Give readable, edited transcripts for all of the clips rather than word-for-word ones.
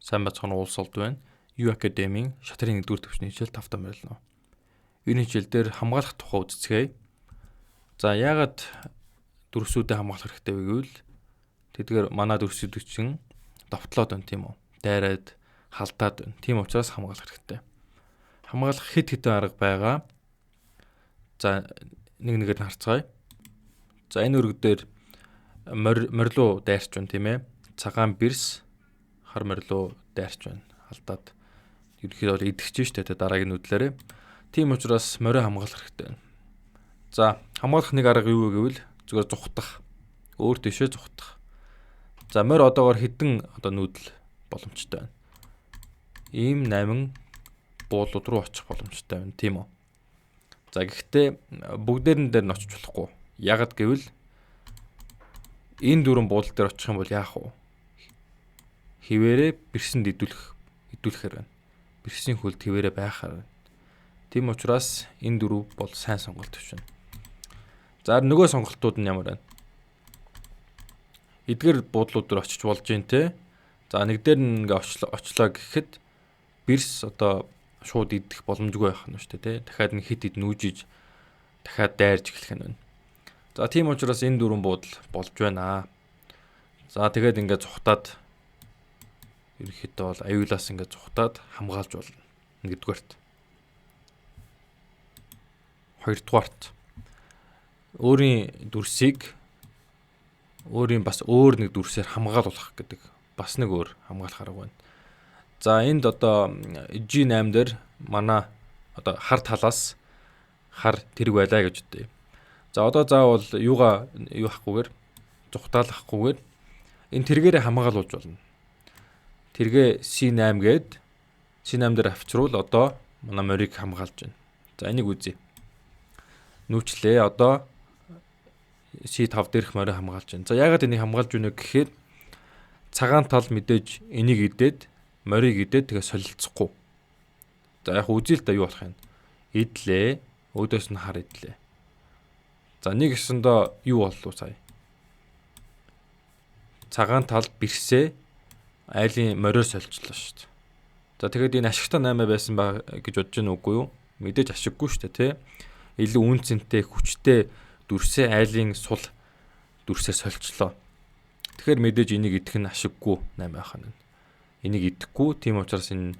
сайн бацхан улс олд байна. U Academy-ийн шатрын 1-р төвчний хичээл 5 дахь морилно. Энэ хичээл дээр хамгаалах тухай үздэцгээе. За яагаад дүрсүүдэд хамгаалах хэрэгтэй вэ гэвэл тэдгээр манай дүрсүүд чинь довтлоод байна тийм үү? Дайраад, халтаад байна. Тийм учраас хамгаалах хэрэгтэй. Хамгаалах хэд хэдэн арга байгаа. За нэг нэгээр нь харцгаая. За энэ өргөд дээр морилуу дайрч байна тийм ээ. Цагаан бэрс хар морилуу дайрч байна. Алдаад ерөнхийдөө идэгч штэ дараагийн нүдлээрээ. Тийм учраас морио хамгаалах хэрэгтэй байна. За хамгаалах нэг арга юу вэ гэвэл зүгээр зүхтах. Өөр тийшээ зүхтах. За морио одоогоор хэдэн нүүдэл боломжтой байна. Ийм 8 буулууд руу очих боломжтой байна тийм үү. За гэхдээ бүгдээрэн дээр нь очиж болохгүй. Ягд гэвэл энэ 4 буудал дээр очих юм бол яах вэ? Хിവэрэ бэрсэнд идүүлэхээр байна. Бэрсийн хөлд хിവэрэ байхаар байна. Тийм учраас энэ 4 бол сайн сонголт биш байна. За нөгөө сонголтууд нь ямар байна? Эдгээр буудлууд дээр очиж болж юм те. За нэг дээр нь ингээ очлоо гэхэд бэрс шууд идэх боломжгүй байх нь шүү дээ те. Дахиад нэг хит нүүжиж дахиад дайрж эхлэх нь байна. За тийм учраас энэ 4 буудал болж байна. За тэгээд ингээ зүхтаад ерөнхийдөө бол аюулаас ингээ зүхтаад хамгаалж болно. Нэгдүгээрт. Хоёрдугаарт өөрийн дүрсийг өөрийн бас өөр нэг дүрсээр хамгаалуулах гэдэг бас нэг өөр хамгаалах арга байна. За энд G8 дээр манай хар талаас хар тэрэг байлаа гэж үтэй. За заавал юу хахгүйгээр зүхтаалахгүйгээр энэ тэргээрээ хамгаалуулж болно. Тэргээ C8 гээд C8 дээр авчруул манай морийг хамгаалж байна. За энийг үзье. Нүүчлээ C5 дээрх морио хамгаалж байна. За яагаад энийг хамгаалж байна гэхээр цагаан тал мэдээж энийг идээд морийг идээд тэгээ солилцохгүй. За яг үзье л да юу болох юм. Идлээ, өөдөөс нь хар идлээ. За нэг гэсэндээ юу боллоо сая. Цагаан тал бэрсээ айлын морио солилцлоо шүү дээ. За тэгээд энэ ашигтай 8 байсан ба гэж бодож байна уугүй юу? Мэдээж ашиггүй шүү дээ тий. Илүү үн цэнтэй хүчтэй дүрсээ айлын сул дүрсээр солилцлоо. Тэгэхээр мэдээж энийг идэх нь ашиггүй 8 байх нь. Энийг идэхгүй тийм учраас энэ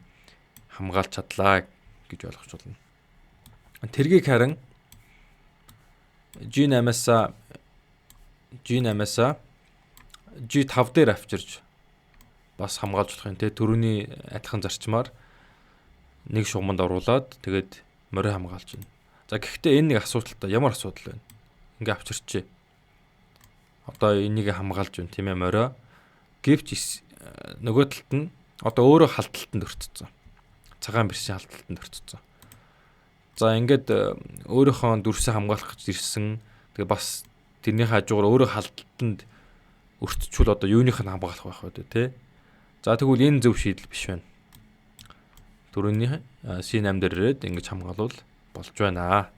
хамгаалж чадлаа гэж ойлгож байна. Тэргийг харин G8-аас G5 дээр авчирж бас хамгаалж болох юм те. Төрөний адилхан зарчмаар нэг шугамд оруулаад тэгээд морио хамгаалж байна. За гэхдээ энэ нэг асуудалтай. Ямар асуудал вэ? Ингээ авчирчээ. Энийг хамгаалж байна тийм ээ морио. Гэвч нөгөө талд нь өөрөө халталтанд өртцсөн. Цагаан бэрсийн халталтанд өртцсөн. За ингээд өөрийнхөө дүрсээ хамгаалах гэж ирсэн. Тэгээ бас тэрний хажуугаар өөрөө халталтанд өртчүүл юуных нь хамгаалах байх вэ те. За тэгвэл энэ зөв шийдэл биш байна. Төрөний C8 дээр ирээд ингэж хамгаалвал болж байна.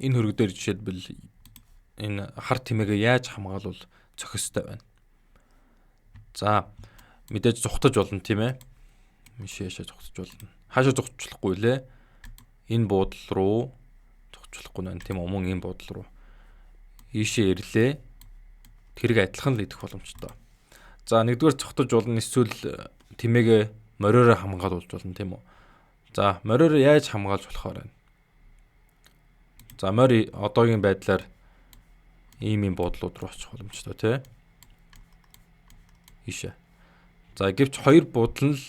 Энэ хөрөг дээр жишээлбэл энэ хар тэмээгээ яаж хамгаалвал зохистой байна. За мэдээж зүхтаж болно тийм ээ. Мишээшээ зүхтаж болно. Хаашаа зүхтчихлахгүй лээ. Энэ буудал руу зүхтчихлахгүй байна тийм үү? Мөн энэ буудал руу. Ийшээ ирлээ. Тэрэг адилхан л идэх боломжтой. За нэгдүгээр зүхтаж болно эсвэл тэмээгээ мориороо хамгаалуулж болно тийм үү? За мориороо яаж хамгаалж болохоор байна? За мори одоогийн байдлаар ийм буудлууд руу очих боломжтой тий. Ийшээ. За гэвч 2 буудал нь л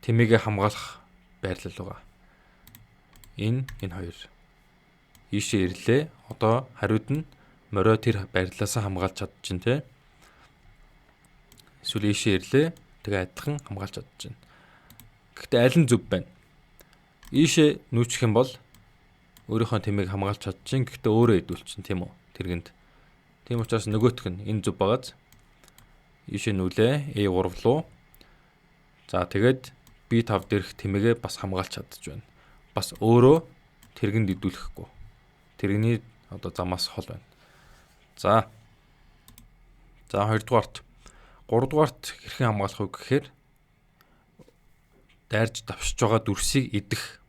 тэмээгээ хамгаалах байрлал байгаа. Энэ 2. Ийшээ ирлээ. Хариуд нь морио тэр байрлалаас хамгаалж чадчихна тий. Эсвэл ийшээ ирлээ. Тэгээ адилхан хамгаалж чадчихна. Гэхдээ аль нь зөв байна? Ийшээ нүүчих юм бол өөрийнхөө тэмээг хамгаалж чадчихна. Гэхдээ өөрөө идүүлчихнэ тийм үү? Тэргэнд. Тийм учраас нөгөөх нь энэ зөв байгааз ийшээ нүлээ E3 руу. За тэгээд B5 дээрх тэмээгээ бас хамгаалж чадчих байна. Бас өөрөө тэргэнд идүүлэхгүй. Тэрний замаас хол байна. За хоёрдугаарт 3-дугаарт хэрхэн хамгаалах вэ гэхээр дайрж давшиж байгаа дүрсийг идэх.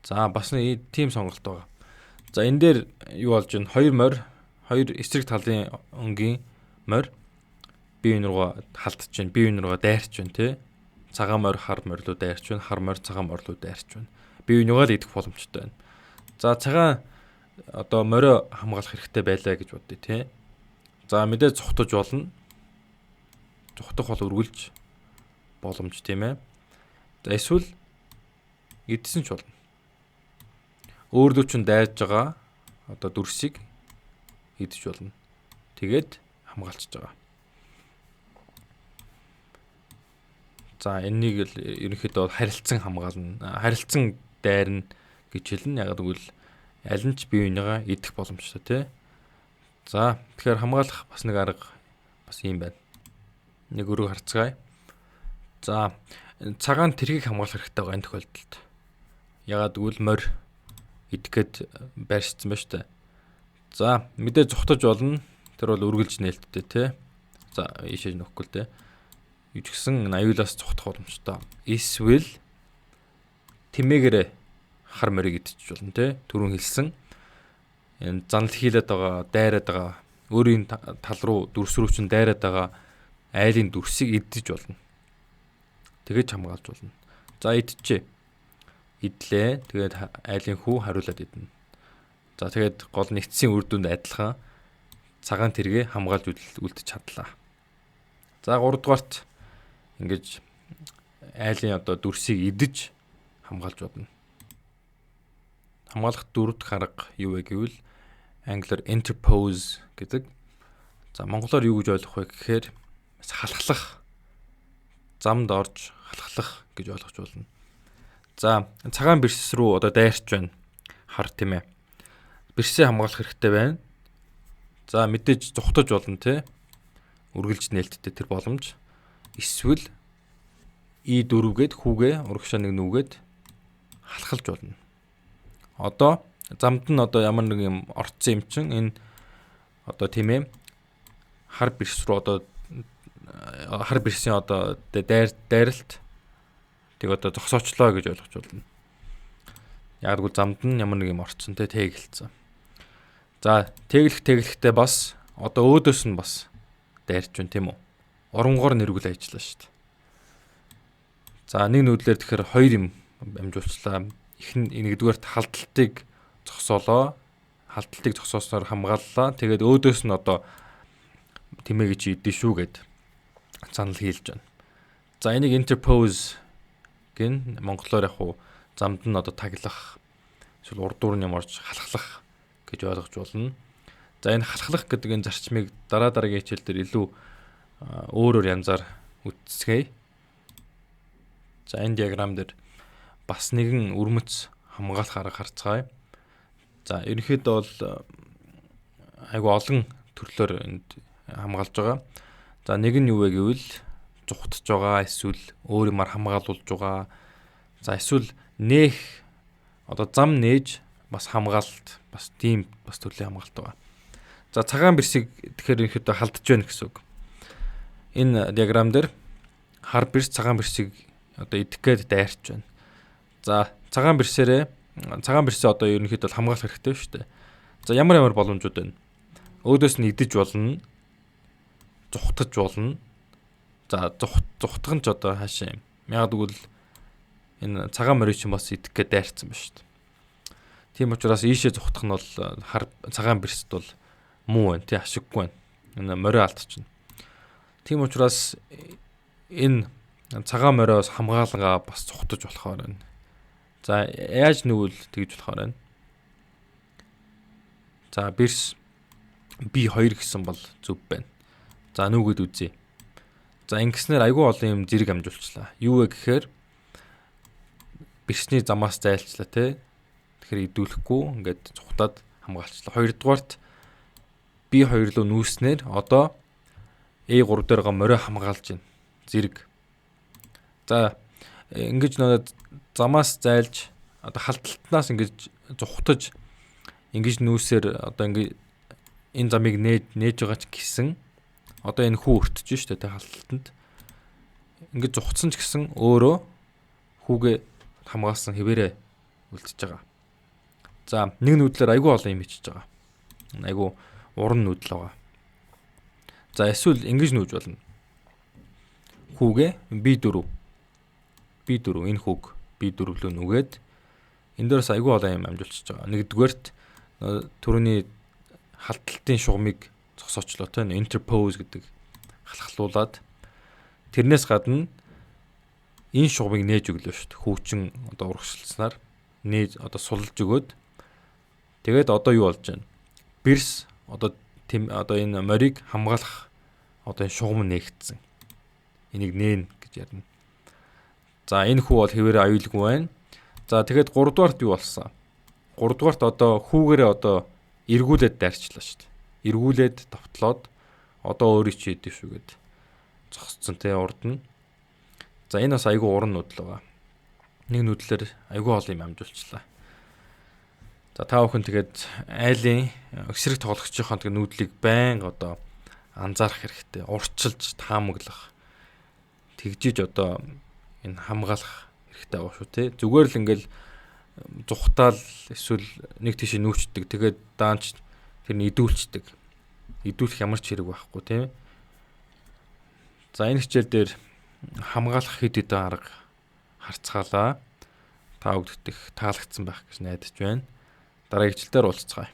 За бас нэг тийм сонголт байгаа. За энэ дээр юу болж байна? Хоёр эсрэг талын өнгийн морь бие биен руугаа халдж байна. Бие биен руугаа дайрч байна тий. Цагаан морь хар морь руу дайрч байна. Хар морь цагаан морь руу дайрч байна. Бие биенийгаа л идэх боломжтой байна. За цагаан одоо морио хамгаалах хэрэгтэй байлаа гэж бодъё тий. За мэдээ цухтаж болно. Цухтах бол үргэлж боломж тийм ээ. За эсвэл идсэн ч болно. Өөрлөө ч дайрж байгаа одоо дүрсийг идэж болно. Тэгээд хамгаалчихж байгаа. За энэнийг л ерөнхийдөө харилцан хамгаална. Харилцан дайрна гэж хэлнэ. Яг гэвэл аль нь ч бие бинийгаа идэх боломжтой тий. За тэгэхээр хамгаалах бас нэг арга бас юм байна. Нэг өрөө харцгаая. За цагаан тэргийг хамгаалах хэрэгтэй байгаа энэ тохиолдолд. Ягаад гэвэл морь идэхэд байршсан байна шүү дээ. За мэдээ зүхтаж болно. Тэр бол үргэлж нээлттэй тий. За ийшээ нөхгүй л дээ. Юучгсэн аюулаас зүхтах боломжтой. Эсвэл тэмээгээрээ хар морийг идчих болно тий. Түрүүн хэлсэн. Энэ занал хийлээд байгаа, дайраад байгаа, өөрийн тал руу дүрс рүү чин дайраад байгаа айлын дүрсийг идэж болно. Тэгэж хамгаалж болно. За идчихэ. Идлээ. Тэгээд айлын хүү хариулаад идэнэ. За тэгээд гол нэгдсийн үр дүнд адилхан цагаан тэргээ хамгаалж үлдэж чадлаа. За 3-дугаарт ингэж айлын одоо дүрсийг идэж хамгаалж бодно. Хамгаалах 4-р арга юу вэ гэвэл англиар interpose гэдэг. За монголоор юу гэж ойлгох вэ гэхээр халахлах, замд орж халахлах гэж ойлгож болно. За цагаан бэрс рүү одоо дайрч байна. Хар тийм ээ. Бэрсээ хамгаалах хэрэгтэй байна. За мэдээж зүхтаж болно тий. Үргэлж нээлттэй тэр боломж. Эсвэл И4-гээд хүүгээ урагшаа нэг нүгээд халахлж болно. Одоо замд нь одоо ямар нэг юм орцсон юм чин энэ одоо тийм ээ хар бэрс рүү одоо хар бэрсийн одоо дайралт тэг одоо зогсоочлоо гэж ойлгож байна. Яг л замд нь ямар нэг юм орцсон те тэгэлцсэн. За тэглэхтэй бас одоо өөдөөс нь бас дайрч байна тийм үү? Оронгоор нэргүүл ажиллаа шүү дээ. За нэг нүдлэр тэгэхээр хоёр юм амжуулчлаа. Нэгдүгээрт халдалтыг зогсоолоо. Халдалтыг зогсоосноор хамгааллаа. Тэгээд өөдөөс нь одоо тэмээ гэж идэв шүү гэд занал хийлж байна. За энийг interpose гэн монголоор яг уу замд нь одоо таглах эсвэл урд дуур нь орж халахлах гэж ойлгож болно. За энэ халахлах гэдэг энэ зарчмыг дараагийн хичээл дээр илүү өөрөөр янзаар үздэгэй. За энэ диаграм дээр бас нэгэн өрмөц хамгаалах арга харцгаая. За ерөнхийдөө бол айгу олон төрлөөр энд хамгаалж байгаа. За нэг нь юу вэ гэвэл зүхтж байгаа, эсвэл өөр юмар хамгаалуулж байгаа. За эсвэл нээх одоо зам нээж бас хамгаалалт бас тийм бас төрлийн хамгаалт байгаа. За цагаан бэрсийг тэгэхээр ерөнхийдөө халдж байна гэсэн үг. Энэ диаграм дээр хар бэрс цагаан бэрсийг одоо идэх гээд дайрч байна. За цагаан бэрсээ одоо ерөнхийдөө хамгаалах хэрэгтэй шүү дээ. За ямар боломжууд байна? Өөдөөс нь идэж болно. Зүхтаж болно. За зүхтах нь ч одоо хаашаа юм. Яг тэгвэл энэ цагаан морийг ч бас идэх гээд дайрцсан ба шүү дээ. Тийм учраас ийшээ зүхтах нь бол цагаан бэрсд бол муу байна, тий ашиггүй байна. Энэ морио алдчихна. Тийм учраас энэ цагаан мориос хамгаалгаа бас зүхтаж болохоор байна. За яаж нүвэл тэгж болохоор байна. За бэрс B2 гэсэн бол зөв байна. За нүгэд үзье. За ингэснээр айгүй олон юм зэрэг амжуулчлаа. Юу вэ гэхээр бэрсний замаас зайлчлаа тий. Тэгэхээр идүүлэхгүй ингээд цухтаад хамгаалчлаа. Хоёрдугаарт B2 руу нүүснээр одоо A3 дээр га морио хамгаалж байна. Зэрэг. За ингэж нөө замаас зайлж одоо халдталтнаас ингэж зүхтаж ингэж нүүсээр одоо ингэ энэ замыг нээж байгаа ч гэсэн одоо энэ хүү өртөж штэ тэ халталтанд. Ингээд зугцсан ч гэсэн өөрөө хүүгээ хамгаалсан хэвээрээ үлдчихэж байгаа. За нэг нүүдлэр айгүй олон юм хийчихэж байгаа. Айгүй уран нүүдэл байгаа. За эсвэл ингэж нүүж болно. Хүүгээ B4 энэ хүүг B4 рүү нүгээд энэ дээрс айгүй олон юм амжуулчихж байгаа. Нэгдүгээрт түрүүний халталтын шугамыг зогсоочлоо тэ interpose гэдэг халахлуулаад тэрнээс гадна энэ шугамыг нээж өглөө шүү дээ. Хүүчин одоо урагшилснаар нээж одоо сулж өгөөд тэгээд одоо юу болж байна? Бирс одоо энэ морийг хамгаалах одоо энэ шугам нээгдсэн. Энийг нээн гэж ярина. За энэ хүү бол хэвээрээ аюулгүй байна. За тэгээд 3 дугаарт юу болсон? 3 дугаарт одоо хүүгээрээ одоо эргүүлээд дайрчлаа шүү дээ. Эргүүлээд давтлоод одоо өөрөө чи хийдэв шүү гэд зогсцсон те урд нь. За энэ бас айгүй уран нүүдэл байгаа. Нэг нүүдлэр айгүй олон юм амжуулчлаа. За та бүхэн тэгээд айлын эсрэг тоглогчийн тэгээд нүүдлийг байнга одоо анзаарах хэрэгтэй. Урчилж таамаглах. Тэгжиж одоо энэ хамгаалах хэрэгтэй байгаа шүү те. Зүгээр л ингээл зүхтаал эсвэл нэг тийш нүүчдэг. Тэгээд даанч тэр нь идүүлчдэг. Идүүлэх ямар ч хэрэг байхгүй тийм. За энэ хичээл дээр хамгаалах хэд хэдэн арга харцгаалаа. Та бүхэнд таалагдсан байх гэж найдаж байна. Дараагийн хичээлээр уулзцгаая.